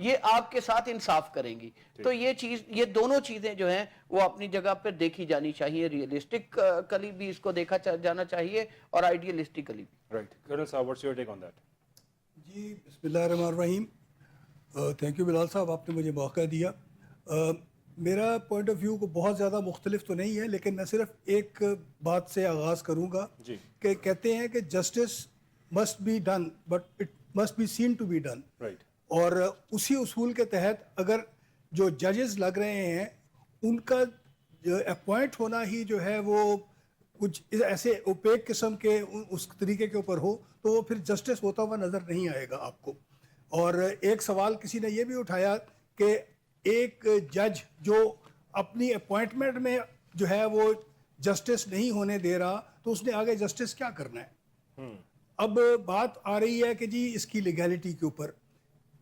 یہ آپ کے ساتھ انصاف کریں گی. تو یہ دونوں چیزیں جو ہیں وہ اپنی جگہ پہ دیکھی جانی چاہیے, ریئلسٹک کلی بھی اس کو دیکھا جانا چاہیے اور آئیڈیلسٹکلی بھی. رائٹ. کرنل صاحب what's your take on that? جی بسم اللہ الرحمن الرحیم. تھینک یو بلال صاحب, آپ نے مجھے موقع دیا. میرا پوائنٹ آف ویو کو بہت زیادہ مختلف تو نہیں ہے, لیکن میں صرف ایک بات سے آغاز کروں گا جی. کہ کہتے ہیں کہ justice must be done but it must be seen to be done. Right. اور اسی اصول کے تحت اگر جو ججز لگ رہے ہیں ان کا جو اپوائنٹ ہونا ہی جو ہے وہ کچھ ایسے اوپیک قسم کے اس طریقے کے اوپر ہو تو وہ پھر جسٹس ہوتا ہوا نظر نہیں آئے گا آپ کو. اور ایک سوال کسی نے یہ بھی اٹھایا کہ ایک جج جو اپنی اپوائنٹمنٹ میں جو ہے وہ جسٹس نہیں ہونے دے رہا تو اس نے آگے جسٹس کیا کرنا ہے. اب بات آ رہی ہے کہ جی اس کی لیگیلٹی کے اوپر.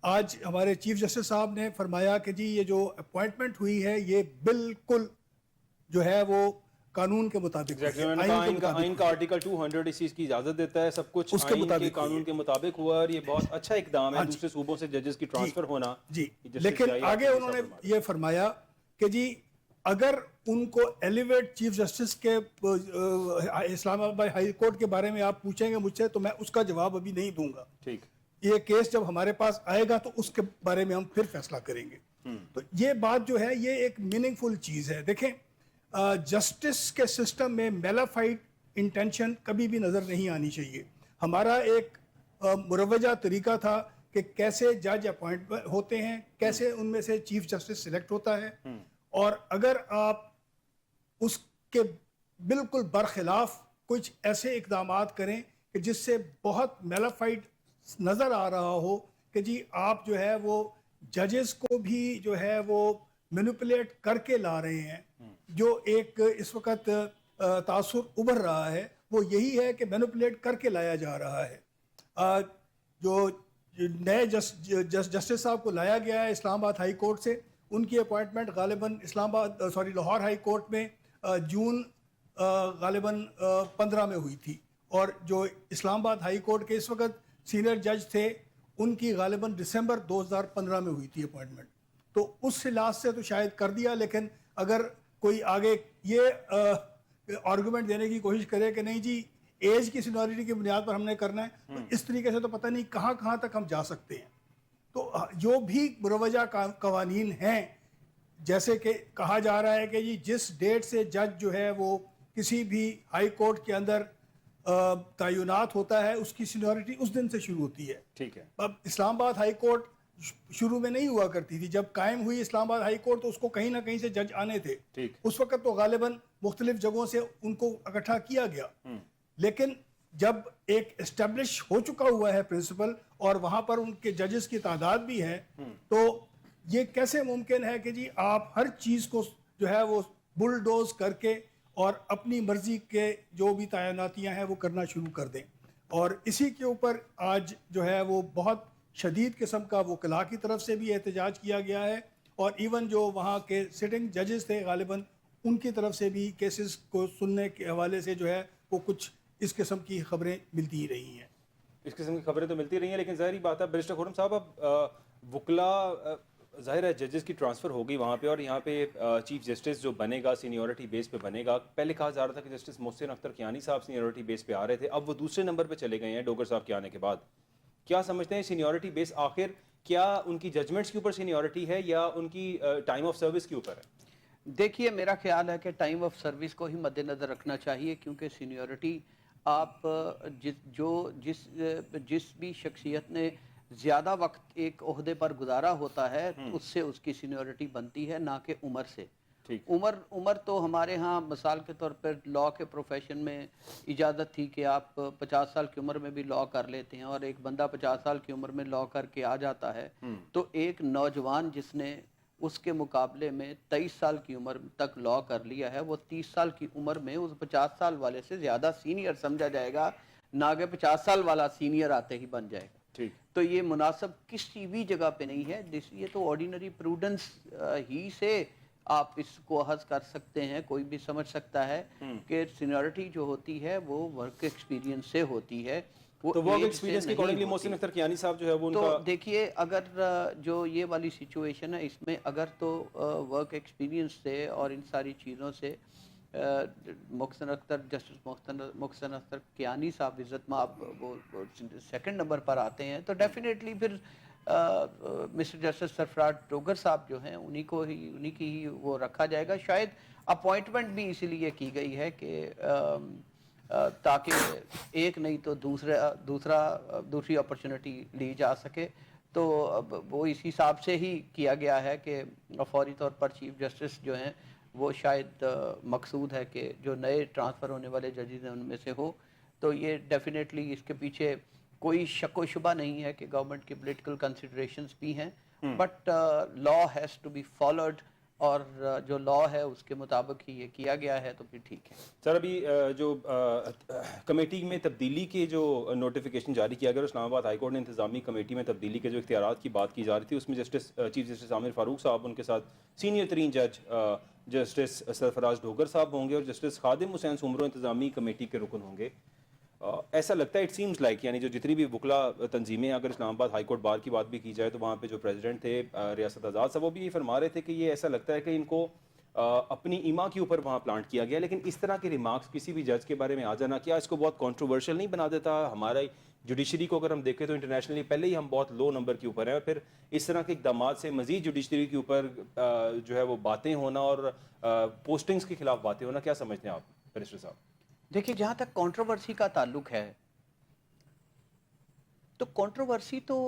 آج ہمارے چیف جسٹس صاحب نے فرمایا کہ جی یہ جو اپوائنٹمنٹ ہوئی ہے یہ بالکل جو ہے وہ قانون کے مطابق آئین کا آرٹیکل 200 اس چیز کی اجازت دیتا ہے, سب کچھ آئین کے قانون کے مطابق ہوا, اور یہ بہت اچھا اقدام ہے دوسرے صوبوں سے ججز کی ٹرانسفر ہونا. جی لیکن آگے انہوں نے یہ فرمایا کہ جی اگر ان کو ایلیویٹ چیف جسٹس کے اسلام آباد ہائی کورٹ کے بارے میں آپ پوچھیں گے مجھ سے تو میں اس کا جواب ابھی نہیں دوں گا. ٹھیک. یہ کیس جب ہمارے پاس آئے گا تو اس کے بارے میں ہم پھر فیصلہ کریں گے. تو یہ بات جو ہے یہ ایک میننگ فل چیز ہے. دیکھیں جسٹس کے سسٹم میں میلافائڈ انٹینشن کبھی بھی نظر نہیں آنی چاہیے. ہمارا ایک مروجہ طریقہ تھا کہ کیسے جج اپوائنٹ ہوتے ہیں, کیسے ان میں سے چیف جسٹس سلیکٹ ہوتا ہے, اور اگر آپ اس کے بالکل برخلاف کچھ ایسے اقدامات کریں کہ جس سے بہت میلافائڈ نظر آ رہا ہو کہ جی آپ جو ہے وہ ججز کو بھی جو ہے وہ مینوپولیٹ کر کے لا رہے ہیں, جو ایک اس وقت تاثر ابھر رہا ہے وہ یہی ہے کہ مینوپولیٹ کر کے لایا جا رہا ہے. جو نئے جسٹس صاحب کو لایا گیا ہے اسلام آباد ہائی کورٹ سے, ان کی اپوائنٹمنٹ غالباً لاہور ہائی کورٹ میں جون غالباً 15 میں ہوئی تھی, اور جو اسلام آباد ہائی کورٹ کے اس وقت سینئر جج تھے ان کی غالباً دسمبر 2015 میں ہوئی تھی اپوائنٹمنٹ. تو اس لحاظ سے تو شاید کر دیا, لیکن اگر کوئی آگے یہ آرگومنٹ دینے کی کوشش کرے کہ نہیں جی ایج کی سینیورٹی کی بنیاد پر ہم نے کرنا ہے, تو اس طریقے سے تو پتہ نہیں کہاں کہاں تک ہم جا سکتے ہیں. تو جو بھی مروجہ قوانین ہیں, جیسے کہ کہا جا رہا ہے کہ جی جس ڈیٹ سے جج جو ہے وہ کسی بھی ہائی کورٹ کے اندر تعینات ہوتا ہے اس کی سینیورٹی اس دن سے شروع ہوتی ہے. ٹھیک ہے. اب اسلام آباد ہائی کورٹ شروع میں نہیں ہوا کرتی تھی, جب قائم ہوئی اسلام آباد ہائی کورٹ تو اس کو کہیں نہ کہیں سے جج آنے تھے. اس وقت تو غالباً مختلف جگہوں سے ان کو اکٹھا کیا گیا, لیکن جب ایک اسٹیبلش ہو چکا ہوا ہے پرنسپل اور وہاں پر ان کے ججز کی تعداد بھی ہے, تو یہ کیسے ممکن ہے کہ جی آپ ہر چیز کو جو ہے وہ بلڈوز کر کے اور اپنی مرضی کے جو بھی تعیناتیاں ہیں وہ کرنا شروع کر دیں. اور اسی کے اوپر آج جو ہے وہ بہت شدید قسم کا وکلاء کی طرف سے بھی احتجاج کیا گیا ہے, اور ایون جو وہاں کے سٹنگ ججز تھے غالباً ان کی طرف سے بھی کیسز کو سننے کے حوالے سے جو ہے وہ کچھ اس قسم کی خبریں ملتی ہی رہی ہیں. اس قسم کی خبریں تو ملتی رہی ہیں, لیکن ظاہری بات ہے بیرسٹر خرم صاحب اب وکلاء ظاہر ہے ججز کی ٹرانسفر ہوگی وہاں پہ, اور یہاں پہ چیف جسٹس جو بنے گا سینیورٹی بیس پہ بنے گا. پہلے کہا جا رہا تھا کہ جسٹس محسن اختر کیانی صاحب سینیورٹی بیس پہ آ رہے تھے, اب وہ دوسرے نمبر پہ چلے گئے ہیں ڈوگر صاحب کے آنے کے بعد. کیا سمجھتے ہیں سینیورٹی بیس آخر کیا ان کی ججمنٹس کے اوپر سینیورٹی ہے یا ان کی ٹائم آف سروس کے اوپر ہے؟ دیکھیے میرا خیال ہے کہ ٹائم آف سروس کو ہی مد نظر رکھنا چاہیے, کیونکہ سینیورٹی آپ جس بھی شخصیت نے زیادہ وقت ایک عہدے پر گزارا ہوتا ہے اس سے اس کی سینیورٹی بنتی ہے, نہ کہ عمر سے. عمر تو ہمارے ہاں مثال کے طور پر لاء کے پروفیشن میں اجازت تھی کہ آپ 50 سال کی عمر میں بھی لاء کر لیتے ہیں, اور ایک بندہ 50 سال کی عمر میں لاء کر کے آ جاتا ہے, تو ایک نوجوان جس نے اس کے مقابلے میں 23 سال کی عمر تک لاء کر لیا ہے, وہ 30 سال کی عمر میں اس 50 سال والے سے زیادہ سینئر سمجھا جائے گا, نہ کہ 50 سال والا سینئر آتے ہی بن جائے گا. تو یہ مناسب کسی بھی جگہ پہ نہیں ہے. یہ تو آرڈینری پروڈنس ہی سے آپ اس کو اخذ کر سکتے ہیں, کوئی بھی سمجھ سکتا ہے کہ سینیورٹی جو ہوتی ہے وہ ورک ایکسپیرینس سے ہوتی ہے. تو ورک age سے ایکسپیرینس کے نہیں اکارڈنگلی ہوتی۔ محسن اختر کیانی صاحب جو ہے وہ ان تو کا دیکھیے اگر جو یہ والی سچویشن ہے اس میں اگر تو ورک ایکسپیرینس سے اور ان ساری چیزوں سے محسن اختر جسٹس محسن اختر کیانی صاحب عزت مآب وہ سیکنڈ نمبر پر آتے ہیں تو ڈیفینیٹلی پھر مسٹر جسٹس سرفراز ڈوگر صاحب جو ہیں انہی کی ہی وہ رکھا جائے گا۔ شاید اپوائنٹمنٹ بھی اسی لیے کی گئی ہے کہ تاکہ ایک نہیں تو دوسری اپرچونٹی لی جا سکے، تو وہ اس حساب سے ہی کیا گیا ہے کہ فوری طور پر چیف جسٹس جو ہیں وہ شاید مقصود ہے کہ جو نئے ٹرانسفر ہونے والے ججز ہیں ان میں سے ہو، تو یہ ڈیفینیٹلی اس کے پیچھے کوئی شک و شبہ نہیں ہے کہ گورنمنٹ کی پولیٹیکل کنسیڈریشنز بھی ہیں، but law has to be followed, اور جو لا ہے اس کے مطابق ہی یہ کیا گیا ہے تو پھر ٹھیک ہے۔ سر ابھی جو کمیٹی میں تبدیلی کے جو نوٹیفیکیشن جاری کیا گیا، اسلام آباد ہائی کورٹ نے انتظامی کمیٹی میں تبدیلی کے جو اختیارات کی بات کی جا رہی تھی اس میں چیف جسٹس عامر فاروق صاحب، ان کے ساتھ سینئر ترین جج جسٹس سرفراز ڈوگر صاحب ہوں گے اور جسٹس خادم حسین سومرو انتظامی کمیٹی کے رکن ہوں گے۔ ایسا لگتا ہے اٹ سیمز لائک، یعنی جو جتنی بھی وکلا تنظیمیں، اگر اسلام آباد ہائی کورٹ بار کی بات بھی کی جائے تو وہاں پہ جو پریزیڈنٹ تھے ریاست آزاد صاحب وہ بھی یہ فرما رہے تھے کہ یہ ایسا لگتا ہے کہ ان کو اپنی ایما کے اوپر وہاں پلانٹ کیا گیا، لیکن اس طرح کے ریمارکس کسی بھی جج کے بارے میں آ جانا کیا اس کو بہت کنٹروورشل نہیں بنا دیتا؟ ہمارا جوڈیشری کو اگر ہم دیکھیں تو انٹرنیشنلی پہلے ہی ہم بہت لو نمبر کے اوپر ہیں، اور پھر اس طرح کے اقدامات سے مزید جوڈیشری کے اوپر جو ہے وہ باتیں ہونا اور پوسٹنگز کے خلاف باتیں ہونا، کیا سمجھتے ہیں آپ منسٹر صاحب؟ دیکھیے جہاں تک کنٹروورسی کا تعلق ہے تو کنٹروورسی تو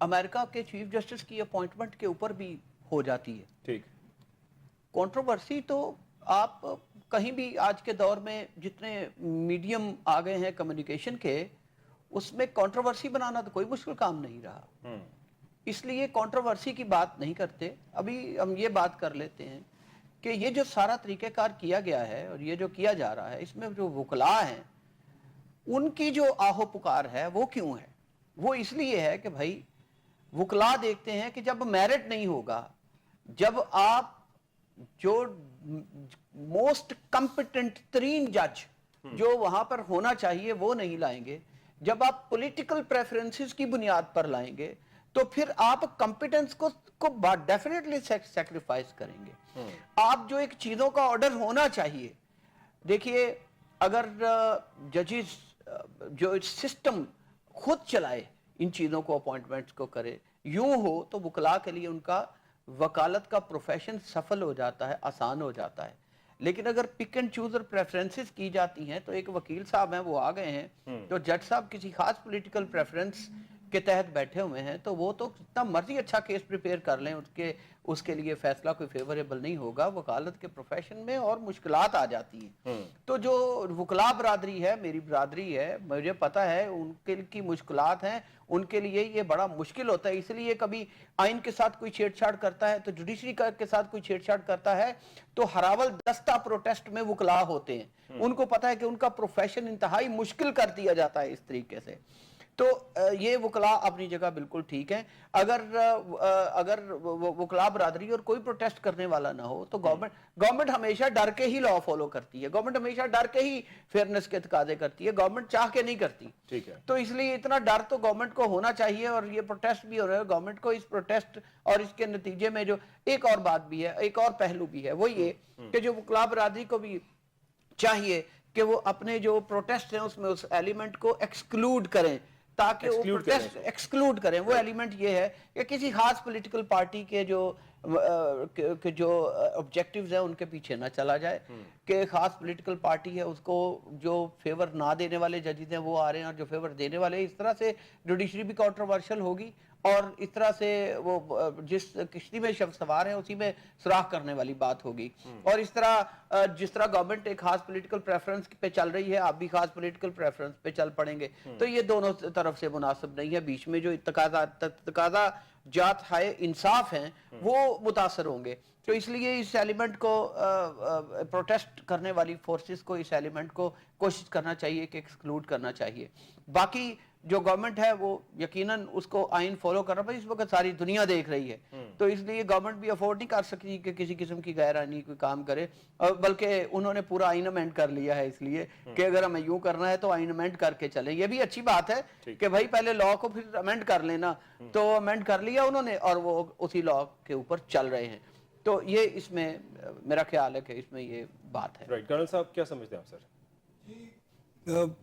امریکہ کے چیف جسٹس کی اپوائنٹمنٹ کے اوپر بھی ہو جاتی ہے۔ ٹھیک، کنٹروورسی تو آپ کہیں بھی آج کے دور میں جتنے میڈیم آ گئے ہیں کمیونیکیشن کے، اس میں کنٹروورسی بنانا تو کوئی مشکل کام نہیں رہا، اس لیے کنٹروورسی کی بات نہیں کرتے۔ ابھی ہم یہ بات کر لیتے ہیں کہ یہ جو سارا طریقہ کار کیا گیا ہے اور یہ جو کیا جا رہا ہے، اس میں جو وکلاء ہیں ان کی جو آہو پکار ہے وہ کیوں ہے؟ وہ اس لیے ہے کہ بھائی وکلاء دیکھتے ہیں کہ جب میرٹ نہیں ہوگا، جب آپ جو موسٹ کمپیٹنٹ ترین جج جو وہاں پر ہونا چاہیے وہ نہیں لائیں گے، جب آپ پولیٹیکل پریفرنسز کی بنیاد پر لائیں گے تو پھر آپ کمپیٹنس کو ڈیفینیٹلی سیکریفائز کریں گے۔ آپ جو ایک چیزوں کا آرڈر ہونا چاہیے، دیکھیے اگر ججز جو سسٹم خود چلائے ان چیزوں کو، اپوائنٹمنٹس کو کرے، یوں ہو تو وکلاء کے لیے ان کا وکالت کا پروفیشن سفل ہو جاتا ہے، آسان ہو جاتا ہے۔ لیکن اگر پک اینڈ چوز اور پریفرنسز کی جاتی ہیں تو ایک وکیل صاحب ہیں وہ آ گئے ہیں تو جج صاحب کسی خاص پولیٹیکل پریفرنس کے تحت بیٹھے ہوئے ہیں تو وہ تو جتنا مرضی اچھا کیس پریپیئر کر لیں اس کے لیے فیصلہ کوئی فیوریبل نہیں ہوگا۔ وکالت کے پروفیشن میں اور مشکلات آ جاتی ہیں، تو جو وکلاء برادری ہے، میری برادری ہے، مجھے پتہ ہے ان کی مشکلات ہیں، ان کے لیے یہ بڑا مشکل ہوتا ہے، اس لیے کبھی آئین کے ساتھ کوئی چھیڑ چھاڑ کرتا ہے تو جوڈیشری کے ساتھ کوئی چھیڑ چھاڑ کرتا ہے تو ہراول دستہ پروٹیسٹ میں وکلاء ہوتے ہیں، ان کو پتہ ہے کہ ان کا پروفیشن انتہائی مشکل کر دیا جاتا ہے اس طریقے سے۔ تو یہ وکلاء اپنی جگہ بالکل ٹھیک ہیں۔ اگر وکلاء برادری اور کوئی پروٹیسٹ کرنے والا نہ ہو تو گورنمنٹ ہمیشہ ڈر کے ہی لا فالو کرتی ہے، گورنمنٹ ہمیشہ ڈر کے ہی فیئرنس کے تقاضے کرتی ہے، گورنمنٹ چاہ کے نہیں کرتی۔ ٹھیک ہے، تو اس لیے اتنا ڈر تو گورنمنٹ کو ہونا چاہیے، اور یہ پروٹیسٹ بھی ہو رہا ہے گورنمنٹ کو اس پروٹیسٹ اور اس کے نتیجے میں جو ایک اور بات بھی ہے، ایک اور پہلو بھی ہے، وہ یہ کہ جو وکلاء برادری کو بھی چاہیے کہ وہ اپنے جو پروٹیسٹ ہیں اس میں اس ایلیمنٹ کو ایکسکلوڈ کریں، تاکہ وہ پروٹیسٹ ایکسکلوڈ کریں۔ وہ ایلیمنٹ یہ ہے کہ کسی خاص پولیٹیکل پارٹی کے جو آبجیکٹیوز ہیں ان کے پیچھے نہ چلا جائے، کہ خاص پولیٹیکل پارٹی ہے اس کو جو فیور نہ دینے والے ججز ہیں وہ آ رہے ہیں اور جو فیور دینے والے، اس طرح سے جوڈیشری بھی کنٹروورشل ہوگی اور اس طرح سے وہ جس کشتی میں شب سوار ہیں اسی میں سوراخ کرنے والی بات ہوگی، اور اس طرح جس طرح گورنمنٹ ایک خاص پولیٹیکل پریفرنس پہ چل رہی ہے آپ بھی خاص پولیٹیکل پریفرنس پہ چل پڑیں گے، تو یہ دونوں طرف سے مناسب نہیں ہے۔ بیچ میں جو تقاضا جات ہائے انصاف ہیں وہ متاثر ہوں گے، تو اس لیے اس ایلیمنٹ کو پروٹیسٹ کرنے والی فورسز کو اس ایلیمنٹ کو کوشش کرنا چاہیے کہ ایکسکلوڈ کرنا چاہیے۔ باقی جو گورنمنٹ ہے وہ یقیناً اس کو آئین فالو کر رہا ہے، اس وقت ساری دنیا دیکھ رہی ہے، تو اس لیے گورنمنٹ بھی افورڈ نہیں کر سکتی کہ کسی قسم کی غیر آئینی کوئی کام کرے، بلکہ انہوں نے پورا آئین امینڈ کر لیا ہے، اس لیے کہ اگر ہمیں یوں کرنا ہے تو آئین امینڈ کر کے چلیں. یہ بھی اچھی بات ہے کہ بھائی پہلے لا کو پھر امینڈ کر لینا، تو امینڈ کر لیا انہوں نے اور وہ اسی لا کے اوپر چل رہے ہیں. تو یہ اس میں میرا خیال ہے کہ اس میں یہ بات ہے. رائٹ، کرنل صاحب کیا سمجھتے ہیں آپ سر؟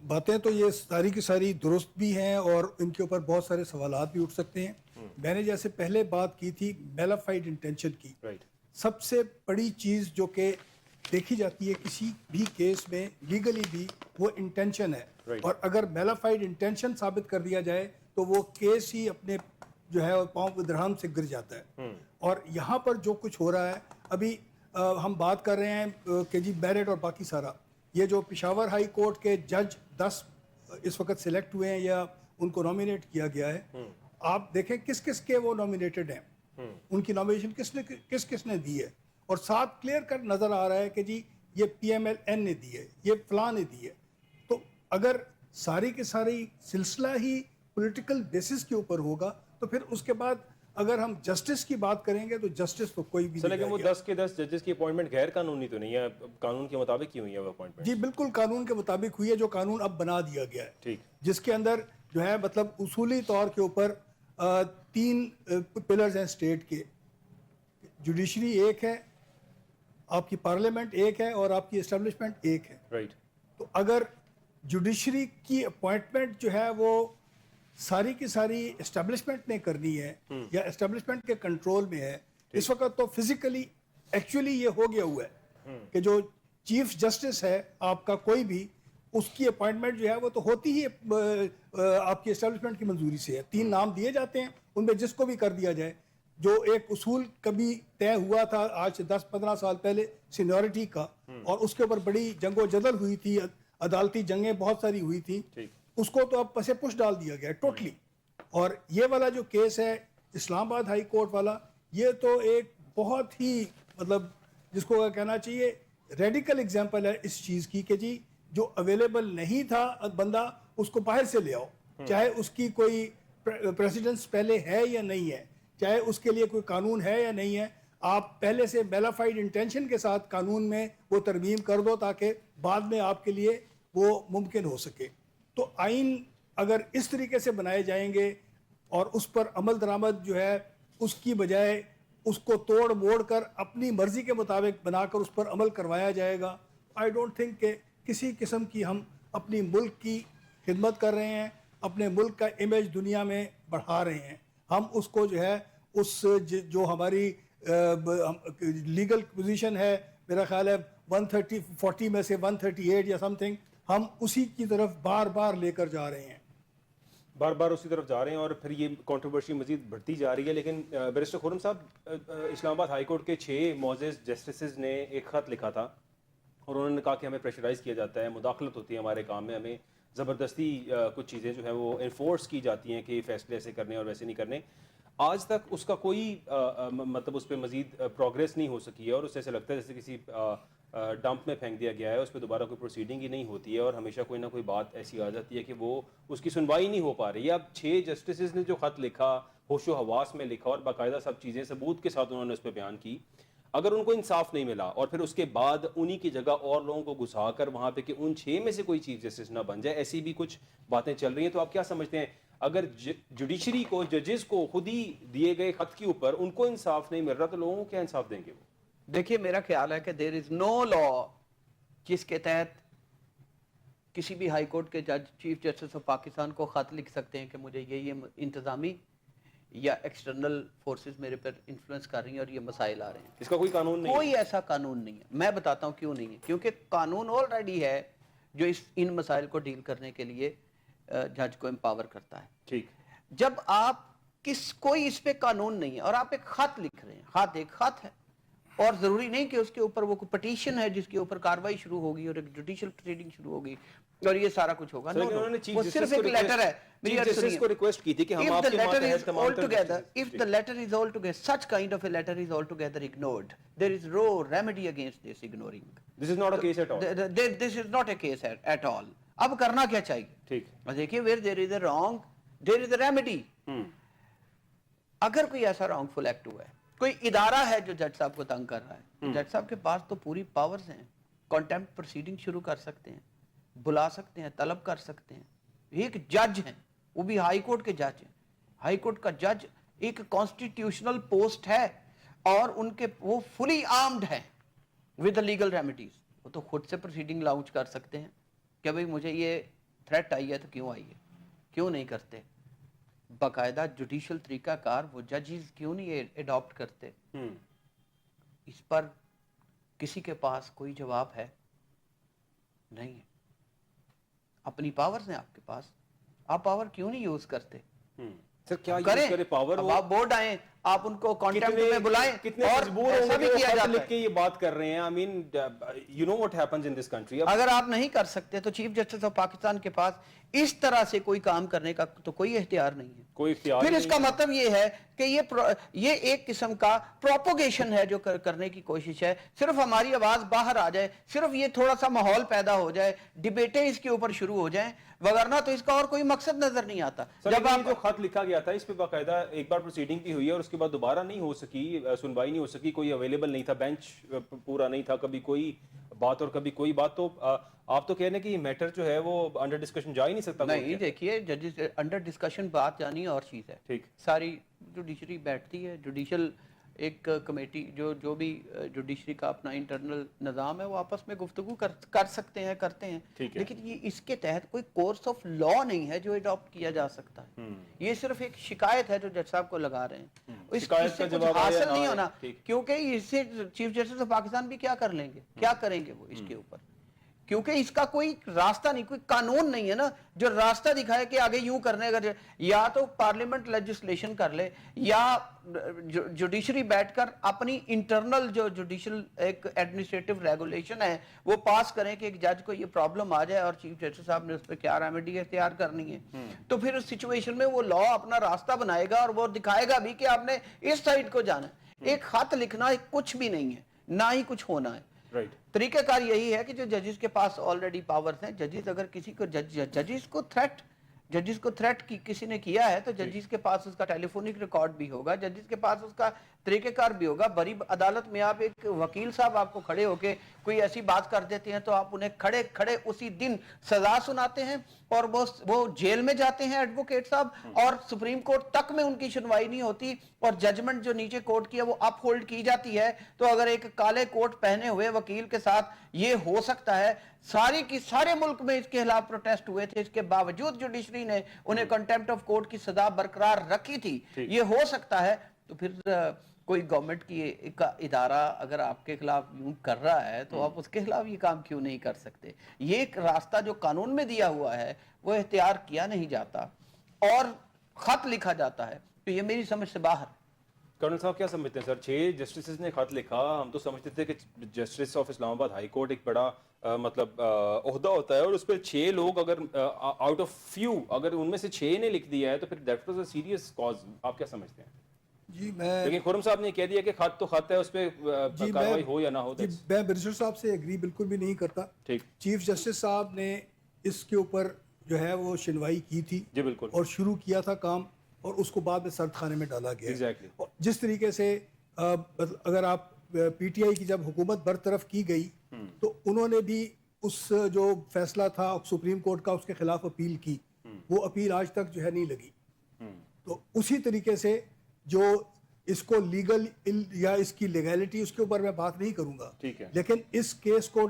باتیں تو یہ ساری کی ساری درست بھی ہیں اور ان کے اوپر بہت سارے سوالات بھی اٹھ سکتے ہیں. میں نے جیسے پہلے بات کی تھی میلافائڈ انٹینشن کی، سب سے بڑی چیز جو کہ دیکھی جاتی ہے کسی بھی کیس میں لیگلی بھی وہ انٹینشن ہے، اور اگر میلافائڈ انٹینشن ثابت کر دیا جائے تو وہ کیس ہی اپنے جو ہے پاؤں کے درہم سے گر جاتا ہے. اور یہاں پر جو کچھ ہو رہا ہے ابھی ہم بات کر رہے ہیں کہ جی بیرٹ اور باقی سارا، یہ جو پشاور ہائی کورٹ کے جج 10 اس وقت سلیکٹ ہوئے ہیں یا ان کو نامینیٹ کیا گیا ہے، آپ دیکھیں کس کس کے وہ نامینیٹڈ ہیں، ان کی نامینیشن کس نے دی ہے، اور ساتھ کلیئر کٹ نظر آ رہا ہے کہ جی یہ پی ایم ایل این نے دی ہے، یہ فلاں نے دی ہے. تو اگر ساری کی ساری سلسلہ ہی پولیٹیکل بیسس کے اوپر ہوگا تو پھر اس کے بعد اگر ہم جسٹس کی بات کریں گے تو جسٹس تو کوئی بھی نہیں. لیکن وہ 10 کے 10 ججز کی اپوائنٹمنٹ غیر قانونی تو نہیں ہے، قانون کے مطابق کی ہوئی ہے وہ اپوائنٹمنٹ؟ جی بالکل قانون کے مطابق ہوئی ہے، جو قانون اب بنا دیا گیا ہے، ٹھیک، جس کے اندر جو ہے مطلب اصولی طور کے اوپر 3 پلرز ہیں اسٹیٹ کے. جوڈیشری ایک ہے، آپ کی پارلیمنٹ ایک ہے، اور آپ کی اسٹیبلشمنٹ ایک ہے. رائٹ. تو اگر جوڈیشری کی اپوائنٹمنٹ جو ہے وہ ساری کی ساری اسٹیبلشمنٹ نے کرنی ہے یا اسٹیبلشمنٹ کے کنٹرول میں ہے، اس وقت تو فزیکلی ایکچولی یہ ہو گیا ہوا ہے کہ جو چیف جسٹس ہے آپ کا کوئی بھی، اس کی اپوائنٹمنٹ جو ہے وہ تو ہوتی ہی آپ کی اسٹیبلشمنٹ کی منظوری سے ہے. 3 نام دیے جاتے ہیں، ان میں جس کو بھی کر دیا جائے. جو ایک اصول کبھی طے ہوا تھا آج سے 10-15 سال پہلے سینیورٹی کا، اور اس کے اوپر بڑی جنگ و جدل ہوئی تھی، عدالتی جنگیں بہت ساری ہوئی تھیں، اس کو تو اب پسے پش ڈال دیا گیا ٹوٹلی. اور یہ والا جو کیس ہے اسلام آباد ہائی کورٹ والا، یہ تو ایک بہت ہی مطلب جس کو کہنا چاہیے ریڈیکل ایگزامپل ہے اس چیز کی کہ جی جو اویلیبل نہیں تھا بندہ اس کو باہر سے لے آؤ، چاہے اس کی کوئی پریسیڈنس پہلے ہے یا نہیں ہے، چاہے اس کے لیے کوئی قانون ہے یا نہیں ہے، آپ پہلے سے میلافائڈ انٹینشن کے ساتھ قانون میں وہ ترمیم کر دو تاکہ بعد میں آپ کے لیے وہ ممکن ہو سکے. تو آئین اگر اس طریقے سے بنائے جائیں گے اور اس پر عمل درآمد جو ہے اس کی بجائے اس کو توڑ موڑ کر اپنی مرضی کے مطابق بنا کر اس پر عمل کروایا جائے گا، آئی ڈونٹ تھنک کہ کسی قسم کی ہم اپنی ملک کی خدمت کر رہے ہیں، اپنے ملک کا امیج دنیا میں بڑھا رہے ہیں. ہم اس کو جو ہے اس جو ہماری لیگل پوزیشن ہے، میرا خیال ہے 140 میں سے 138 یا سم تھنگ، ہم اسی کی طرف بار بار لے کر جا رہے ہیں، بار بار اسی طرف جا رہے ہیں، اور پھر یہ کنٹروورسی مزید بڑھتی جا رہی ہے. لیکن بیرسٹر خرم صاحب، اسلام آباد ہائی کورٹ کے 6 معزز جسٹسز نے ایک خط لکھا تھا اور انہوں نے کہا کہ ہمیں پریشرائز کیا جاتا ہے، مداخلت ہوتی ہے ہمارے کام میں، ہمیں زبردستی کچھ چیزیں جو ہیں وہ انفورس کی جاتی ہیں کہ فیصلے ایسے کرنے اور ویسے نہیں کرنے. آج تک اس کا کوئی مطلب اس پہ مزید پروگریس نہیں ہو سکی ہے، اور اس سے ایسا لگتا ہے جیسے کسی ڈمپ میں پھینک دیا گیا ہے، اس پہ دوبارہ کوئی پروسیڈنگ ہی نہیں ہوتی ہے، اور ہمیشہ کوئی نہ کوئی بات ایسی آ جاتی ہے کہ وہ اس کی سنوائی نہیں ہو پا رہی ہے. اب 6 جسٹسز نے جو خط لکھا، ہوش و حواس میں لکھا، اور باقاعدہ سب چیزیں ثبوت کے ساتھ انہوں نے اس پہ بیان کی، اگر ان کو انصاف نہیں ملا اور پھر اس کے بعد انہی کی جگہ اور لوگوں کو گھسا کر وہاں پہ کہ ان 6 میں سے کوئی چیف جسٹس نہ بن جائے، ایسی بھی کچھ باتیں چل رہی ہیں، تو آپ کیا سمجھتے ہیں اگر جوڈیشری کو، ججز کو خود ہی دیے گئے خط کے اوپر ان کو انصاف نہیں مل رہا تو لوگوں کو کیا انصاف دیں گے وہ؟ دیکھیے میرا خیال ہے کہ دیر از نو لا جس کے تحت کسی بھی ہائی کورٹ کے جج چیف جسٹس آف پاکستان کو خط لکھ سکتے ہیں کہ مجھے یہ انتظامی یا ایکسٹرنل فورسز میرے پر انفلوئنس کر رہی ہیں اور یہ مسائل آ رہے ہیں. اس کا کوئی قانون نہیں؟ کوئی ایسا قانون نہیں ہے. میں بتاتا ہوں کیوں نہیں ہے. کیونکہ قانون آلریڈی ہے جو ان مسائل کو ڈیل کرنے کے لیے جج کو امپاور کرتا ہے. ٹھیک. جب آپ کوئی اس پہ قانون نہیں ہے اور آپ ایک خط لکھ رہے ہیں، خط ایک خط ہے، اور ضروری نہیں کہ اس کے اوپر وہ کوئی پٹیشن ہے جس کے اوپر کاروائی شروع ہوگی اور ایک جوڈیشل پروسیڈنگ شروع ہوگی اور یہ سارا کچھ ہوگا. وہ صرف ایک لیٹر ہے. کو ریکویسٹ کی تھی کہ ہم آپ کے ماتحت تمام if the letter is altogether such kind of a letter is altogether ignored, there is no remedy against this ignoring. This is not a case at all. This is not a case at all. اب کرنا کیا چاہیے. ٹھیک. دیکھیے where there is a wrong there is a remedy. اگر کوئی ایسا wrong فل act ہوا ہے, کوئی ادارہ ہے جو جج صاحب کو تنگ کر رہا ہے, جج صاحب کے پاس تو پوری پاورز ہیں, کانٹیمپٹ پروسیڈنگ شروع کر سکتے ہیں, بلا سکتے ہیں, طلب کر سکتے ہیں. ایک جج ہیں, وہ بھی ہائی کورٹ کے جج ہیں. ہائی کورٹ کا جج ایک کانسٹیٹیوشنل پوسٹ ہے اور ان کے وہ فلی آرمڈ ہیں ود لیگل ریمیڈیز. وہ تو خود سے پروسیڈنگ لانچ کر سکتے ہیں کہ بھئی مجھے یہ تھریٹ آئی ہے تو کیوں آئی ہے, کیوں نہیں کرتے. باقاعدہ جوڈیشل طریقہ کار وہ ججز کیوں نہیں اڈاپٹ کرتے. اس پر کسی کے پاس کوئی جواب ہے نہیں ہے. اپنی پاورز ہیں آپ کے پاس, آپ پاور کیوں نہیں یوز کرتے. سر کیا کریں, یوز کرے پاور, اب آپ بورڈ آئیں, آپ ان کو کانٹیکٹ میں بلائیں, کتنے اور مجبور ایسا ہوں بھی گے کیا کہ جاتا لکھ ہے. کے یہ بات کر رہے ہیں. I mean you know what happens in this country. اگر آپ نہیں کر سکتے تو چیف جسٹس آف پاکستان کے پاس اس طرح سے کوئی کام کرنے کا تو کوئی اختیار نہیں ہے. کوئی اختیار پھر اس کا مطلب یہ ہے کہ یہ ایک قسم کا پروپوگیشن ہے جو کرنے کی کوشش ہے. صرف ہماری آواز باہر آ جائے, صرف یہ تھوڑا سا ماحول پیدا ہو جائے, ڈیبیٹیں اس کے اوپر شروع ہو جائیں, وگرنہ تو اس کا اور کوئی مقصد نظر نہیں آتا. جب آپ جو خط لکھا گیا تھا اس پہ باقاعدہ ایک بار پروسیڈنگ بھی ہوئی ہے اور اس کے بعد دوبارہ نہیں ہو سکی, سنوائی نہیں ہو سکی, کوئی اویلیبل نہیں تھا, بینچ پورا نہیں تھا, کبھی کوئی بات اور کبھی کوئی بات. تو آپ تو کہہ رہے ہیں کہ یہ میٹر جو ہے وہ انڈر ڈسکشن جا ہی نہیں سکتا. نہیں دیکھیے ججز انڈر ڈسکشن بات جانی اور چیز ہے. ٹھیک. ساری جوڈیشری بیٹھتی ہے, جوڈیشل ایک کمیٹی جو بھی جوڈیشری کا اپنا انٹرنل نظام ہے وہ آپس میں گفتگو کر سکتے ہیں, کرتے ہیں. لیکن یہ اس کے تحت کوئی کورس آف لا نہیں ہے جو اڈاپٹ کیا جا سکتا ہے. یہ صرف ایک شکایت ہے جو جج صاحب کو لگا رہے ہیں, اس سے کچھ حاصل نہیں ہونا, کیونکہ اس سے چیف جسٹس آف پاکستان بھی کیا کر لیں گے, کیا کریں گے وہ اس کے اوپر, کیونکہ اس کا کوئی راستہ نہیں, کوئی قانون نہیں ہے نا جو راستہ دکھائے کہ آگے یوں کرنے. اگر یا تو پارلیمنٹ لیجسلیشن کر لے یا جوڈیشری بیٹھ کر اپنی انٹرنل جو جوڈیشل ایک ایڈمنسٹریٹو ریگولیشن ہے وہ پاس کریں کہ ایک جج کو یہ پرابلم آ جائے اور چیف جسٹس صاحب نے اس پہ کیا ریمیڈی اختیار کرنی ہے. تو پھر اس سچویشن میں وہ لا اپنا راستہ بنائے گا اور وہ دکھائے گا بھی کہ آپ نے اس سائڈ کو جانا ہے. ایک خط لکھنا کچھ بھی نہیں ہے, نہ ہی کچھ ہونا ہے. طریقہ کار یہی ہے کہ جو ججز کے پاس آلریڈی پاورز ہیں, ججز اگر کسی کو ججز کو تھریٹ کسی نے کیا ہے تو ججز کے پاس اس کا ٹیلی فونک ریکارڈ بھی ہوگا, ججز کے پاس اس کا طریقہ کار بھی ہوگا. بڑی عدالت میں آپ ایک وکیل صاحب آپ کو کھڑے ہو کے کوئی ایسی بات کر دیتے ہیں تو آپ انہیں کھڑے کھڑے اسی دن سزا سناتے ہیں اور وہ جیل میں جاتے ہیں ایڈوکیٹ صاحب, اور سپریم کورٹ تک میں ان کی سنوائی نہیں ہوتی اور ججمنٹ جو نیچے کورٹ کی ہے وہ اپ ہولڈ کی جاتی ہے. تو اگر ایک کالے کوٹ پہنے ہوئے وکیل کے ساتھ یہ ہو سکتا ہے, سارے ملک میں اس کے خلاف پروٹیسٹ ہوئے تھے, اس کے باوجود جوڈیشری نے انہیں کنٹیمپٹ آف کورٹ کی سزا برقرار رکھی تھی, یہ ہو سکتا ہے. تو پھر کوئی گورنمنٹ کی ادارہ اگر آپ کے خلاف یوں کر رہا ہے تو آپ اس کے خلاف یہ کام کیوں نہیں کر سکتے. یہ ایک راستہ جو قانون میں دیا ہوا ہے وہ اختیار کیا نہیں جاتا اور خط لکھا جاتا ہے, تو یہ میری سمجھ سے باہر. کرنل صاحب کیا سمجھتے ہیں سر, 6 جسٹسز نے خط لکھا, ہم تو سمجھتے تھے کہ جسٹس آف اسلام آباد ہائی کورٹ ایک بڑا مطلب عہدہ ہوتا ہے اور اس پہ 6 لوگ اگر آؤٹ آف فیو اگر ان میں سے 6 نے لکھ دیا ہے تو پھر that was a serious cause. آپ کیا سمجھتے ہیں؟ جی میں لیکن خرم صاحب نے کہہ دیا کہ خط تو خط ہے, اس پہ کارروائی ہو یا نہ ہو. میں بیرسٹر صاحب سے ایگری بالکل بھی نہیں کرتا. ٹھیک. چیف جسٹس صاحب نے اس کے اوپر جو ہے وہ سنوائی کی تھی جی بالکل, اور شروع کیا تھا کام اور اس کو بعد میں سرد خانے میں ڈالا گیا. ایگزیکٹلی. جس طریقے سے اگر آپ پی ٹی آئی کی جب حکومت برطرف کی گئی تو انہوں نے بھی اس جو فیصلہ تھا سپریم کورٹ کا اس کے خلاف اپیل کی, وہ اپیل آج تک جو ہے نہیں لگی. تو اسی طریقے سے جو اس کو لیگل یا اس کی لیگیلٹی اس کے اوپر میں بات نہیں کروں گا, لیکن اس کیس کو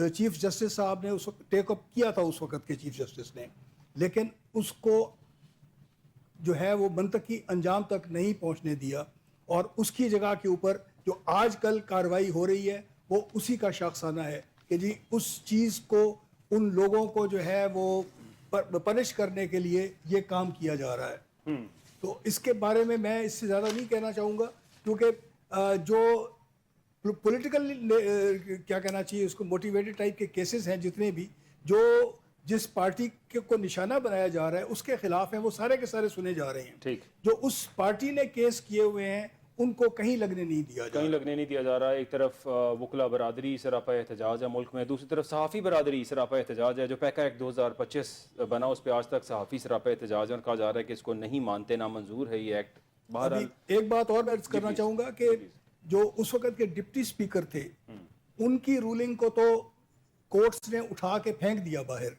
چیف جسٹس صاحب نے اس وقت ٹیک اپ کیا تھا اس وقت کے چیف جسٹس نے, لیکن اس کو جو ہے وہ منطقی انجام تک نہیں پہنچنے دیا اور اس کی جگہ کے اوپر جو آج کل کارروائی ہو رہی ہے وہ اسی کا شاخسانہ ہے کہ جی اس چیز کو ان لوگوں کو جو ہے وہ پنش کرنے کے لیے یہ کام کیا جا رہا ہے. تو اس کے بارے میں اس سے زیادہ نہیں کہنا چاہوں گا, کیونکہ جو پولیٹیکل کیا کہنا چاہیے اس کو موٹیویٹڈ ٹائپ کے کیسز ہیں جتنے بھی جو جس پارٹی کو نشانہ بنایا جا رہا ہے اس کے خلاف ہیں وہ سارے کے سارے سنے جا رہے ہیں. ٹھیک. جو اس پارٹی نے کیس کیے ہوئے ہیں ان کو کہیں لگنے نہیں دیا کہیں لگنے نہیں دیا جا رہا. ایک طرف وکلا برادری سراپا احتجاج ہے ملک میں, دوسری طرف صحافی برادری سراپا احتجاج ہے. جو پیکا ایکٹ 2025 بنا اس پہ آج تک صحافی سراپا احتجاج ہے اور کہا جا رہا ہے کہ اس کو نہیں مانتے, نامنظور ہے یہ ایکٹ. ابھی ایک بات اور میں عرض کرنا چاہوں گا کہ جو اس وقت کے ڈپٹی اسپیکر تھے ان کی رولنگ کو تو کورٹس نے اٹھا کے پھینک دیا باہر,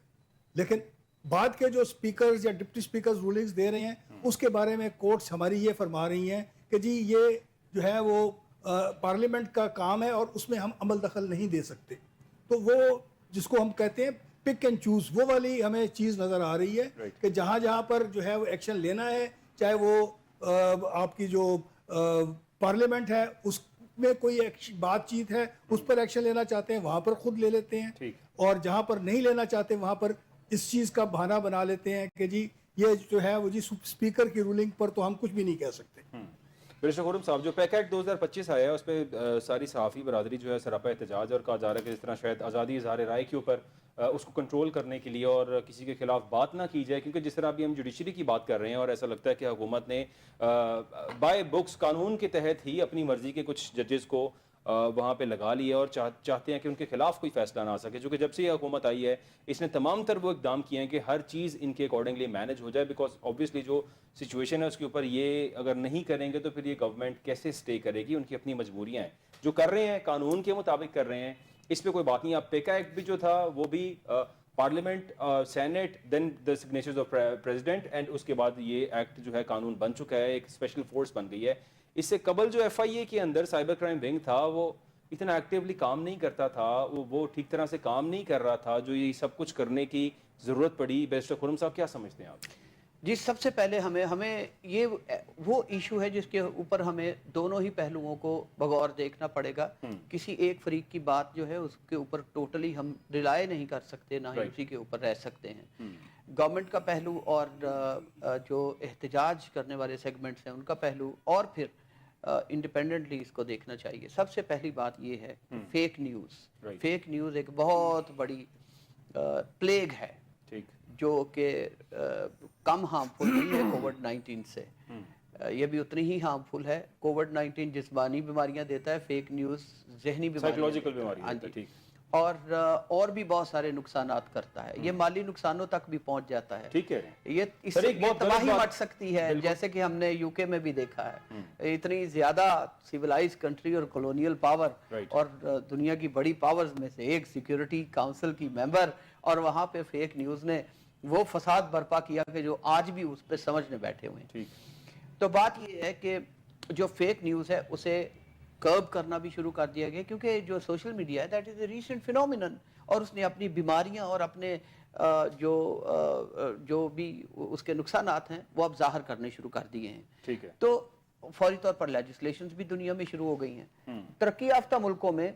لیکن بعد کے جو اسپیکرز یا ڈپٹی اسپیکرز رولنگز دے رہے ہیں اس کے بارے میں کورٹس ہماری یہ فرما رہی ہیں کہ جی یہ جو ہے وہ پارلیمنٹ کا کام ہے اور اس میں ہم عمل دخل نہیں دے سکتے. تو وہ جس کو ہم کہتے ہیں پک اینڈ چوز, وہ والی ہمیں چیز نظر آ رہی ہے کہ جہاں جہاں پر جو ہے وہ ایکشن لینا ہے, چاہے وہ آپ کی جو پارلیمنٹ ہے اس میں کوئی بات چیت ہے اس پر ایکشن لینا چاہتے ہیں وہاں پر خود لے لیتے ہیں, اور جہاں پر نہیں لینا چاہتے وہاں پر اس چیز کا بہانہ بنا لیتے ہیں کہ جی یہ جو ہے وہ جی اسپیکر کی رولنگ پر تو ہم کچھ بھی نہیں کہہ سکتے. بیرسٹر خرم صاحب, جو پیکا ایکٹ 2025 آیا ہے اس پہ ساری صحافی برادری جو ہے سراپا احتجاج, اور کہا جا رہا ہے کہ جس طرح شاید آزادی اظہار رائے کے اوپر اس کو کنٹرول کرنے کے لیے اور کسی کے خلاف بات نہ کی جائے, کیونکہ جس طرح ابھی ہم جوڈیشری کی بات کر رہے ہیں اور ایسا لگتا ہے کہ حکومت نے بائی بکس قانون کے تحت ہی اپنی مرضی کے کچھ ججز کو وہاں پہ لگا لیا اور چاہتے ہیں کہ ان کے خلاف کوئی فیصلہ نہ آ سکے. چونکہ جب سے یہ حکومت آئی ہے اس نے تمام تر وہ اقدام کیے ہیں کہ ہر چیز ان کے اکارڈنگلی مینیج ہو جائے, بیکاز آبویسلی جو سچویشن ہے اس کے اوپر یہ اگر نہیں کریں گے تو پھر یہ گورنمنٹ کیسے اسٹے کرے گی. ان کی اپنی مجبوریاں ہیں, جو کر رہے ہیں قانون کے مطابق کر رہے ہیں, اس پہ کوئی بات نہیں. اب پیکا ایکٹ بھی جو تھا وہ بھی parliament, senate, then the signatures of president, and اس کے بعد یہ ایکٹ جو ہے قانون بن چکا ہے, ایک اسپیشل فورس بن گئی ہے. اس سے قبل جو ایف آئی اے کے اندر سائبر کرائم ونگ تھا وہ اتنا ایکٹیولی کام نہیں کرتا تھا, وہ ٹھیک طرح سے کام نہیں کر رہا تھا, جو یہ سب کچھ کرنے کی ضرورت پڑی. بیرسٹر خرم صاحب کیا سمجھتے ہیں آپ؟ جی, سب سے پہلے ہمیں یہ وہ ایشو ہے جس کے اوپر ہمیں دونوں ہی پہلوؤں کو بغور دیکھنا پڑے گا. کسی ایک فریق کی بات جو ہے اس کے اوپر ٹوٹلی ہم ریلائے نہیں کر سکتے, نہ ہی اسی کے اوپر رہ سکتے ہیں. گورنمنٹ کا پہلو اور جو احتجاج کرنے والے سیگمنٹس ہیں ان کا پہلو, اور پھر انڈیپینڈنٹلی اس کو دیکھنا چاہیے. سب سے پہلی بات یہ ہے فیک نیوز. فیک نیوز ایک بہت بڑی پلیگ ہے جو کہ کم ہارمفل نہیں ہے کووڈ-19 سے, یہ بھی اتنی ہی ہارمفل ہے. کووڈ-19 جسمانی بیماریاں دیتا ہے, فیک نیوز ذہنی بیماریاں, اور بھی بہت سارے نقصانات کرتا ہے. یہ مالی نقصانوں تک بھی پہنچ جاتا ہے. ٹھیک ہے, یہ اس سے تباہی مٹ سکتی ہے, جیسے کہ ہم نے یو کے میں بھی دیکھا ہے. اتنی زیادہ سیولائز کنٹری اور کولونیل پاور اور دنیا کی بڑی پاورز میں سے ایک سیکیورٹی کاؤنسل کی ممبر, اور وہاں پہ فیک نیوز نے وہ فساد برپا کیا کہ جو آج بھی اس پہ سمجھنے بیٹھے ہوئے ہیں. تو بات یہ ہے کہ جو فیک نیوز ہے اسے کرب کرنا بھی شروع کر دیا گیا, کیونکہ جو سوشل میڈیا ہے that is a recent phenomenon, اور اس نے اپنی بیماریاں اور اپنے جو بھی اس کے نقصانات ہیں وہ اب ظاہر کرنے شروع کر دیے ہیں. ٹھیک ہے, تو فوری طور پر لیجسلیشنز بھی دنیا میں شروع ہو گئی ہیں. ترقی یافتہ ملکوں میں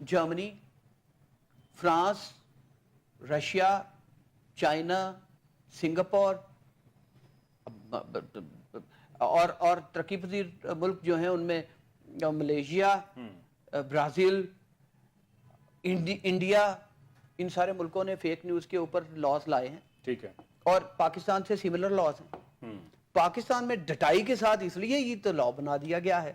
Germany, France, Russia, China, Singapore اور ترقی پذیر ملک جو ہیں ان میں ملیشیا, برازیل, انڈیا, ان سارے ملکوں نے فیک نیوز کے اوپر لاز لائے ہیں. ٹھیک ہے, اور پاکستان سے سملر لاز ہیں. پاکستان میں ڈٹائی کے ساتھ اس لیے یہ تو لا بنا دیا گیا ہے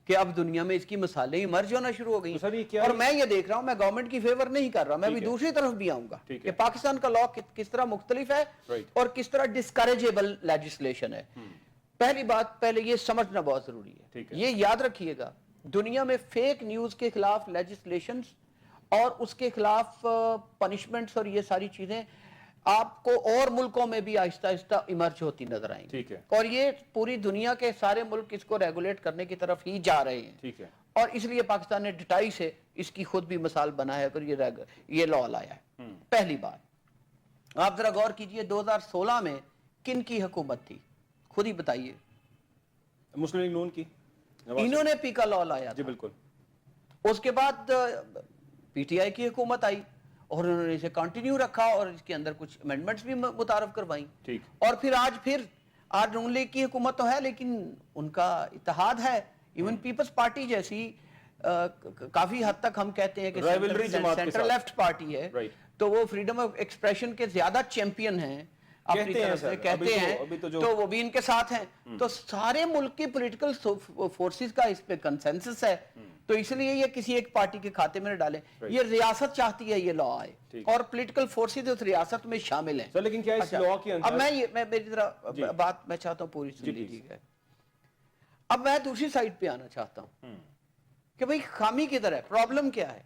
کہ اب دنیا میں اس کی مثالیں ایمرج ہونا شروع ہو گئی ہیں. اور میں یہ دیکھ رہا ہوں, میں گورنمنٹ کی فیور نہیں کر رہا, میں بھی دوسری طرف بھی آؤں گا کہ پاکستان کا لا کس طرح مختلف ہے اور کس طرح ڈسکریجیبل لیجسلیشن ہے. پہلی بات, پہلے یہ سمجھنا بہت ضروری ہے, یہ یاد رکھیے گا, دنیا میں فیک نیوز کے خلاف لیجسلیشنز اور اس کے خلاف پنشمنٹس اور یہ ساری چیزیں آپ کو اور ملکوں میں بھی آہستہ آہستہ ایمرج ہوتی نظر آئیں گی. اور یہ پوری دنیا کے سارے ملک اس کو ریگولیٹ کرنے کی طرف ہی جا رہے ہیں. اور اس لیے پاکستان نے ڈٹائی سے اس کی خود بھی مثال بنایا اور یہ لا لایا ہے. پہلی بات, آپ ذرا غور کیجئے 2016 میں کن کی حکومت تھی, خود ہی بتائیے. مسلم لیگ نون کی, انہوں نے پی کا لا لایا. جی بالکل. اس کے بعد پی ٹی آئی کی حکومت آئی اور انہوں نے اسے کنٹینیو رکھا اور اس کے اندر کچھ امینڈمنٹس بھی متعارف کروائیں. اور پھر آج نون لیگ کی حکومت تو ہے لیکن ان کا اتحاد ہے. ایون پیپلز پارٹی جیسی کافی حد تک ہم کہتے ہیں کہ سینٹرل لیفٹ پارٹی ہے, تو وہ فریڈم آف ایکسپریشن کے زیادہ چیمپئن ہیں اپنی طرف سے کہتے ہیں تو وہ بھی ان کے ساتھ ہیں. تو سارے ملک کی پولیٹیکل فورسز کا اس پہ کنسنسس ہے, تو اس لیے یہ کسی ایک پارٹی کے کھاتے میں نہ ڈالیں. یہ ریاست چاہتی ہے یہ لا آئے اور پولیٹیکل فورسز اس ریاست میں شامل ہیں. لیکن کیا اس لا کے اندر, اب میں میری طرح بات میں چاہتا ہوں پوری سن لیجیے گا. اب میں دوسری سائڈ پہ آنا چاہتا ہوں کہ بھئی خامی کدھر ہے, پرابلم کیا ہے.